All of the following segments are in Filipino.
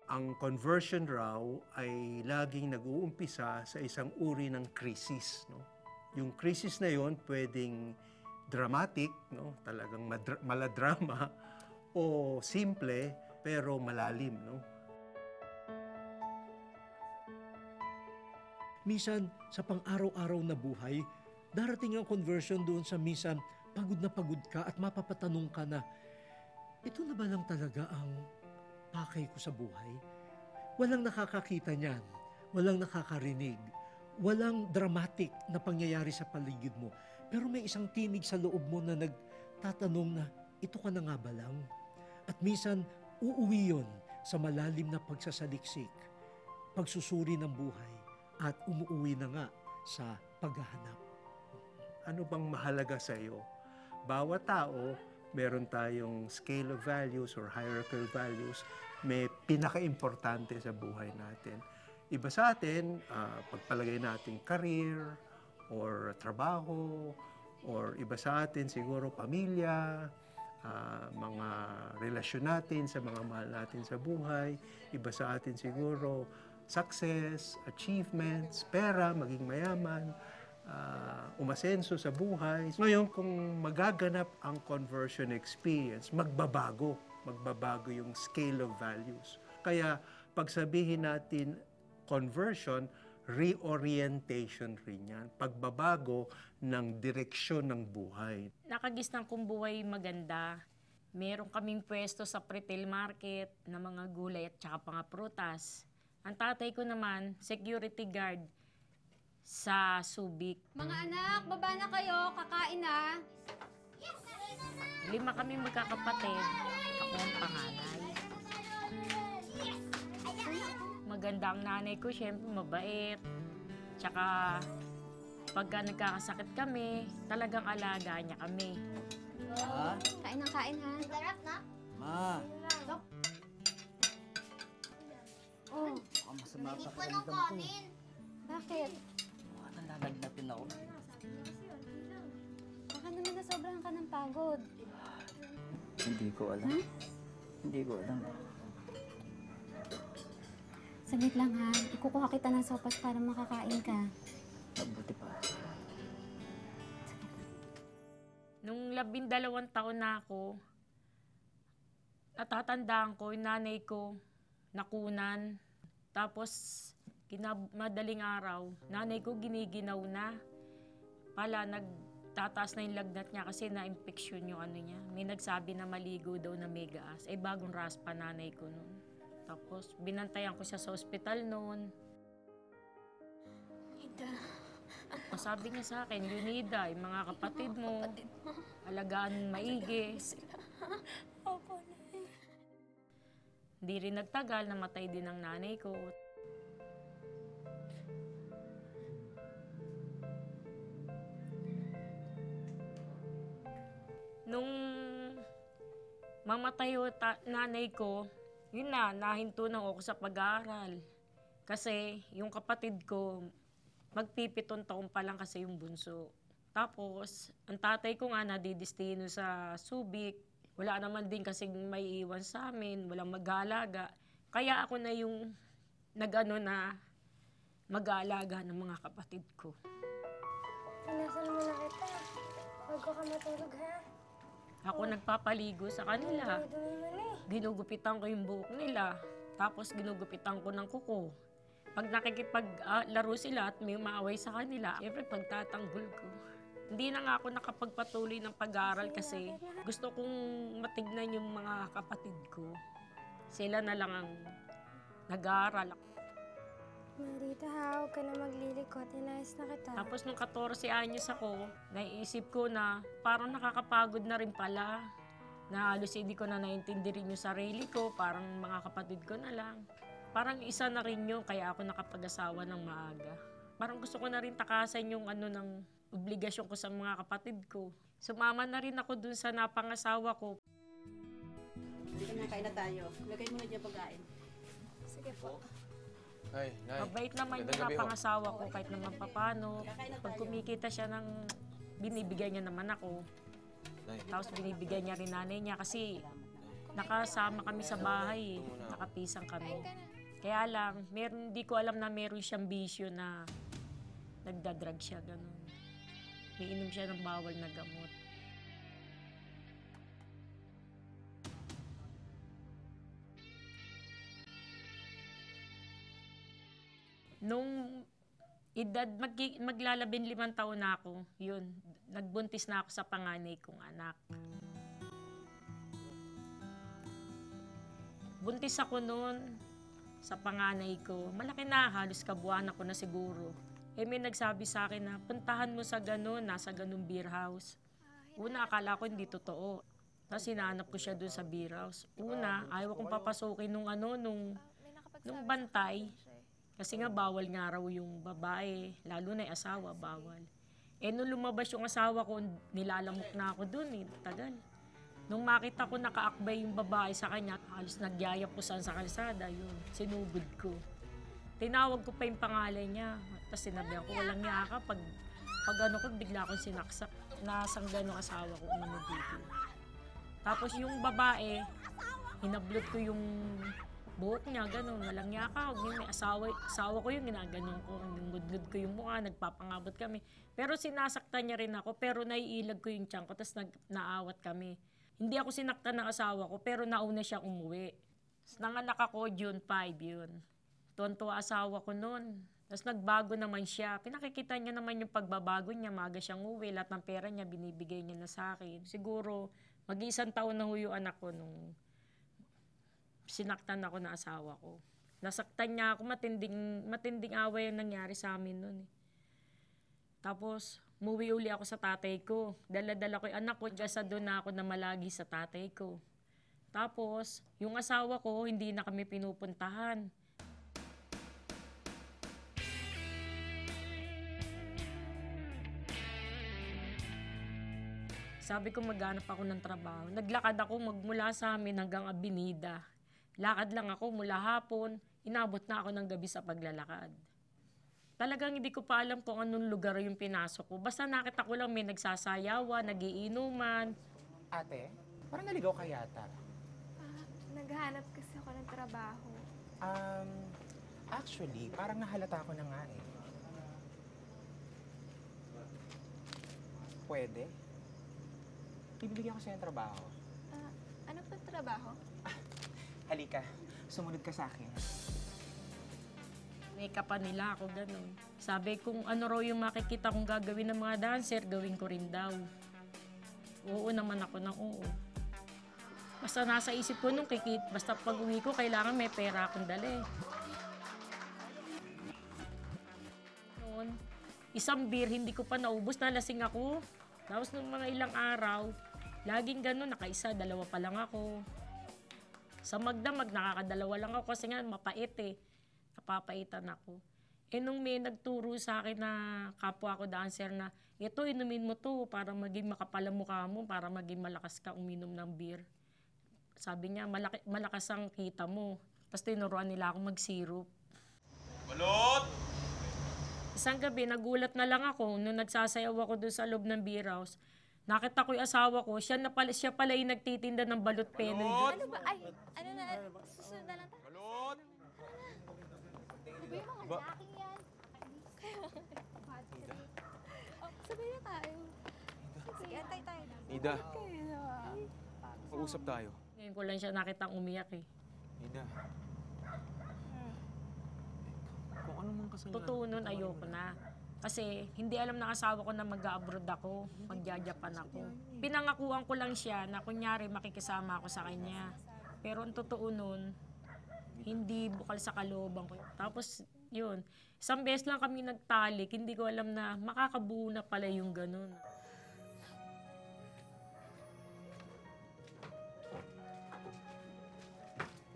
Ang conversion raw ay laging nag-uumpisa sa isang uri ng krisis, no? Yung krisis na yon pwedeng dramatic, no? Talagang maladrama o simple pero malalim, no? Minsan, sa pang-araw-araw na buhay, darating ang conversion doon sa minsan pagod na pagod ka at mapapatanong ka na, ito na ba lang talaga ang pakay ko sa buhay? Walang nakakakita niyan, walang nakakarinig, walang dramatic na pangyayari sa paligid mo. Pero may isang tinig sa loob mo na nagtatanong na, ito ka na nga ba lang? At minsan, uuwi yon sa malalim na pagsasaliksik, pagsusuri ng buhay, at umuwi na nga sa paghahanap. Ano bang mahalaga sa iyo? Bawat tao, meron tayong scale of values or hierarchical values, may pinaka-importante sa buhay natin. Iba sa atin, pagpalagay natin career, or trabaho, or iba sa atin siguro pamilya, mga relasyon natin sa mga mahal natin sa buhay. Iba sa atin siguro success, achievements, pera, maging mayaman, umasenso sa buhay. Ngayon, kung magaganap ang conversion experience, magbabago yung scale of values. Kaya pag sabihin natin conversion, reorientation rin yan. Pagbabago ng direksyon ng buhay. Nakagisnan kong buhay maganda. Meron kaming pwesto sa retail market na mga gulay at saka mga prutas. Ang tatay ko naman, security guard sa Subic. Mga anak, baba na kayo, kakain na. 5 kami magkakapatid. Ako ang panganay. Maganda ang nanay ko, syempre mabait. Tsaka pagka nagkakasakit kami, talagang alaga niya kami. Ma? Kain ng kain, ha? Sarap na? Ma? Oh, Mukhang masama Hindi pa pa ng pakiramdam ko. kanin. bakit? Mukhang nalagnatin ako. Baka naman nasobrahan ka ng pagod. Hindi ko alam. Hindi ko alam. Saglit lang, ha? Ikukuha kita ng sopas para makakain ka. Mabuti pa. Nung 12 taon na ako, natatandaan ko, yung nanay ko, nakunan. Tapos, madaling araw, nanay ko giniginaw na. Pala, nagtataas na yung lagnat niya kasi na-infection yung ano niya. May nagsabi na maligo daw na may gas. Eh, bagong raspa nanay ko noon. Tapos, binantayan ko siya sa ospital noon. Ida, Sabi niya sa akin, Lunida, yung mga kapatid mo, alagaan maigi. opo, Nay. Hindi rin nagtagal, namatay din ang nanay ko. Nung mamatay yung nanay ko, yun na, nahinto na ako sa pag-aaral. Kasi yung kapatid ko, magpipitong taon pa lang kasi yung bunso. Tapos, ang tatay ko nga nadidistino sa Subic. Wala naman din kasing may iwan sa amin, walang mag-aalaga. Kaya ako na yung nag-ano na mag-aalaga ng mga kapatid ko. Pinasan mo na kita. Bago ka matulog, ha? Ako nagpapaligo sa kanila. Dumi mo na Ginugupitan ko yung buhok nila. Tapos ginugupitan ko ng kuko. Pag nakikipaglaro sila at may maaway sa kanila, siyempre pagtatanggol ko. Hindi na nga ako nakapagpatuloy ng pag-aaral kasi gusto kong matignan yung mga kapatid ko. Sila na lang ang nag-aaral. Marita, ha? Huwag ka na maglilikot. Inayos na kita. Tapos nung 14 anyos ako, naiisip ko na parang nakakapagod na rin pala. Na halos hindi ko na naintindi rin yung sarili ko, parang mga kapatid ko na lang. Parang isa na rin yun, kaya ako nakapag-asawa ng maaga. Parang gusto ko na rin takasan yung ng obligasyon ko sa mga kapatid ko. Sumama na rin ako dun sa napangasawa ko. Kain na tayo. Lagay mo na dyan pagkain. Sige po. Nay. Mabait naman yung Magandang gabi ho. napangasawa ko kahit naman papano. Pag kumikita siya binibigyan niya naman ako. Nay. Tapos binibigyan niya rin nanay niya kasi nakasama kami sa bahay, nakapisang kami. Kaya lang, di ko alam na meron siyang bisyo na nagdadrag siya, ganun. Iinom siya ng bawal na gamot. Nung edad, maglalabing 5 taon na ako, yun, nagbuntis na ako sa panganay kong anak. Buntis ako noon sa panganay ko. Malaki na, halos kabuuan ako na siguro. May nagsabi sa akin na, puntahan mo sa ganun, nasa ganun beer house. Una, akala ko hindi totoo. Tapos hinahanap ko siya doon sa beer house. Una, ayaw akong papasukin nung bantay. Kasi nga bawal nga raw yung babae, lalo na yung asawa, bawal. Nung lumabas yung asawa ko, nilalamok na ako doon, tagal. Nung makita ko nakaakbay yung babae sa kanya, halos nagyayapusan sa kalsada, yun, sinubod ko. Tinawag ko pa yung pangalan niya, tapos sinabihan ko, walang niya ka, pag bigla akong sinaksak, nasanggan yung asawa ko, uminubigil. Tapos yung babae, hinablot ko yung buhok niya, gano'n, walang niya ka, may asawa ko yung ginaganon ko, nungudnud ko yung mukha, nagpapangabot kami. Pero sinasaktan niya rin ako, pero naiilag ko yung tiyan ko, tapos naawat kami. Hindi ako sinaktan ng asawa ko, pero nauna siya umuwi. Nanganak ako, June 5 yun. Tuwan-tuwa asawa ko noon. Tapos nagbago naman siya. Pinakikita niya naman yung pagbabago niya, maaga siyang uwi, lahat ng pera niya binibigay niya na sa akin. Siguro, mag-1 taon na yung anak ko nung sinaktan ako ng asawa ko. Nasaktan niya ako, matinding away ang nangyari sa amin noon. Tapos, umuwi uli ako sa tatay ko. Dala-dala ko yung anak ko, sa doon na ako na malagi sa tatay ko. Tapos, yung asawa ko, hindi na kami pinupuntahan. Sabi ko maghanap ako ng trabaho. Naglakad ako magmula sa amin hanggang Abinida. Lakad lang ako mula hapon, inabot na ako ng gabi sa paglalakad. Talagang hindi ko pa alam kung anong lugar yung pinasok ko. Basta nakita ko lang may nagsasayawan, nagiinuman. Ate, parang naligaw ka yata. Naghahanap kasi ako ng trabaho. Actually, parang nahalata ko na nga eh. Pwede? Ibibigyan ko sa'yo ng trabaho. Ano pa trabaho? Halika, sumunod ka sa akin. May pa nila ako, gano'n. Sabi kung ano raw yung makikita kong gagawin ng mga dancer, gawin ko rin daw. Oo naman ako ng oo. Basta nasa isip ko nung basta pag uwi ko, kailangan may pera akong dali. Noon, isang beer, hindi ko pa naubos, nalasing ako. Tapos nung mga ilang araw, laging gano'n, nakaisa, 2 pa lang ako. Sa magdamag, nakakadalawa lang ako kasi nga mapait eh. Napapaitan ako. Nung may nagturo sa akin na kapwa ko dancer na, ito, inumin mo to para maging makapal ang mukha mo, para maging malakas ka uminom ng beer. Sabi niya, malakas ang kita mo. Tapos tinuruan nila ako mag-syrup. Balot! Isang gabi, nagulat na lang ako nung nagsasayaw ako doon sa loob ng beer house. Nakita ko yung asawa ko, siya pala yung nagtitinda ng balot penoy. Ano ba? Ay, ano na? Susunod na lang tayo. Balot! Di ba yung mga lacking yan? Sabay na tayo. Sige, antay tayo. Ida, mag-usap tayo. Ngayon ko lang siya nakitang umiyak eh. Ida. Kung ano mang kasalanan. Totoo nun, ayoko na. Kasi hindi alam ng asawa ko na mag-abroad ako, mag-Japan ako. Pinangakuan ko lang siya na kunyari makikisama ako sa kanya. Pero ang totoo nun, hindi bukal sa kalooban ko. Tapos yun, isang beses lang kami nagtalik, hindi ko alam na makakabuo na pala yung ganun.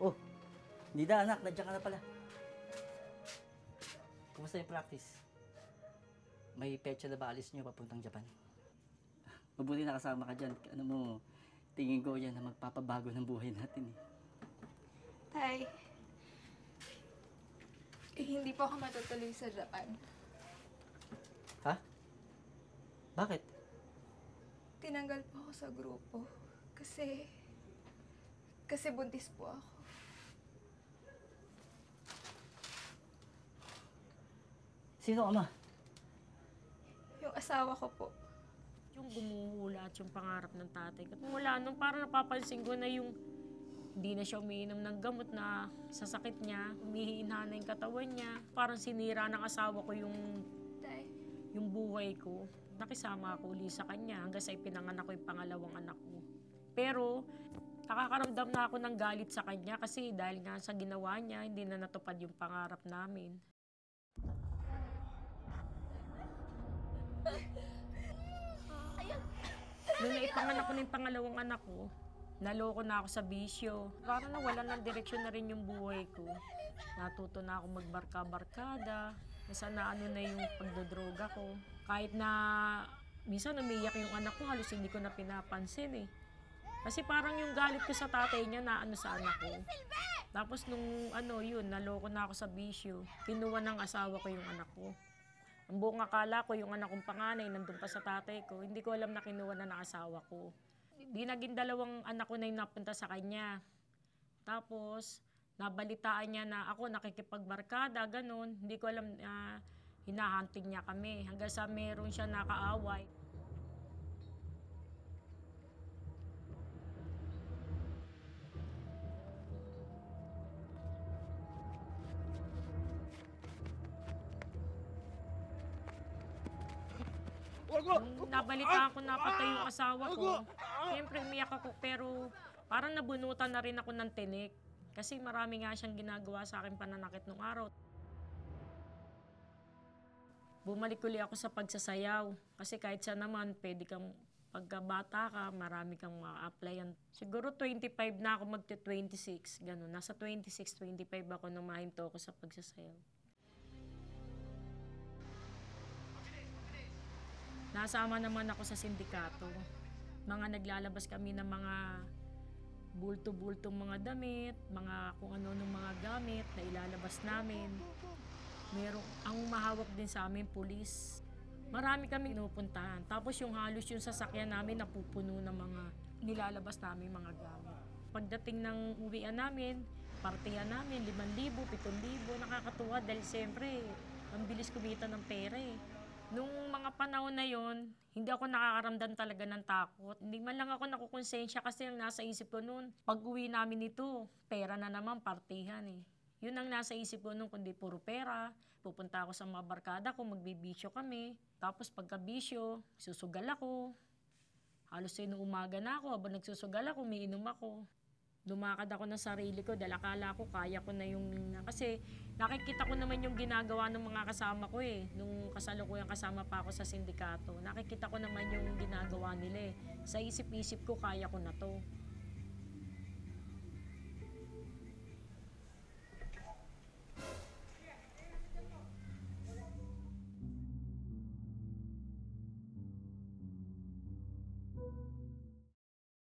Oh, Nida anak, nandiyan ka na pala. Kumusta yung practice? May petsa na ba alis nyo papuntang Japan? Mabuti nakasama ka dyan. Ano mo, tingin ko yan na magpapabago ng buhay natin eh. Tay, hindi po ako matutuloy sa Japan. Ha? Bakit? Tinanggal po ako sa grupo. Kasi Kasi buntis po ako. Sino ama? Yung asawa ko po. Yung gumuhula at yung pangarap ng tatay ko. Mula nung parang napapansin ko na yung hindi na siya umiinom ng gamot na sa sakit niya, humihina na yung katawan niya. Parang sinira ng asawa ko Tay. yung buhay ko. Nakisama ako uli sa kanya hanggang sa ipinanganak ko yung pangalawang anak ko. Pero nakakaramdam na ako ng galit sa kanya kasi dahil nga sa ginawa niya, hindi na natupad yung pangarap namin. Nung naipanganak ko na yung pangalawang anak ko, naloko na ako sa bisyo. Parang nawalan ng direksyon na rin yung buhay ko. Natuto na ako magbarka-barkada. Minsan na ano na yung pagdodroga ko. Kahit na minsan umiyak yung anak ko, halos hindi ko na pinapansin eh. Kasi parang yung galit ko sa tatay niya na ano sa anak ko. Tapos nung yun, naloko na ako sa bisyo. Kinuha ng asawa ko yung anak ko. Ang buong akala ko yung anak kong panganay nandun pa sa tatay ko. Hindi ko alam na kinuha na ng asawa ko. Di naging dalawang anak ko na yung napunta sa kanya. Tapos, nabalitaan niya na ako nakikipagbarkada, ganun. Hindi ko alam na hinahunting niya kami. Hanggang sa meron siya nakaaway. Nung nabalitaan ko na patay yung asawa ko, siyempre umiyak ako pero parang nabunutan na rin ako ng tinik. Kasi marami nga siyang ginagawa sa akin pananakit nung araw. Bumalik uli ako sa pagsasayaw. Kasi kahit siya naman, pwede kang, pagkabata ka, marami kang ma-applyan. Siguro 25 na ako magte-26, gano'n. Nasa 26, 25 ako nung mahinto ako sa pagsasayaw. Nasama naman ako sa sindikato. Mga naglalabas kami ng mga bulto-bultong mga damit, mga kung ano ng mga gamit na ilalabas namin. Ang mahawak din sa amin, pulis. Marami kami pinupuntahan. Tapos yung halos yung sasakyan namin napupuno ng mga nilalabas namin mga gamit. Pagdating ng uwian namin, partihan namin, 5,000, 7,000. Nakakatuwa dahil siyempre, ang bilis kumita ng pera eh. Nung mga panahon na yon, hindi ako nakakaramdam talaga ng takot. Hindi man lang ako nakukonsensya kasi ang nasa isip ko noon, pag-uwi namin ito, pera na naman, partihan eh. Yun ang nasa isip ko noon, kundi puro pera. Pupunta ako sa mga barkada ko, magbibisyo kami. Tapos pagka-bisyo, susugal ako. Halos nung umaga na ako, habang nagsusugal ako, umiinom ako. Lumakad ako ng sarili ko dahil akala ko kaya ko na yung... Kasi nakikita ko naman yung ginagawa ng mga kasama ko eh. Nung kasalukuyang kasama pa ako sa sindikato, nakikita ko naman yung ginagawa nila eh. Sa isip-isip ko, kaya ko na to.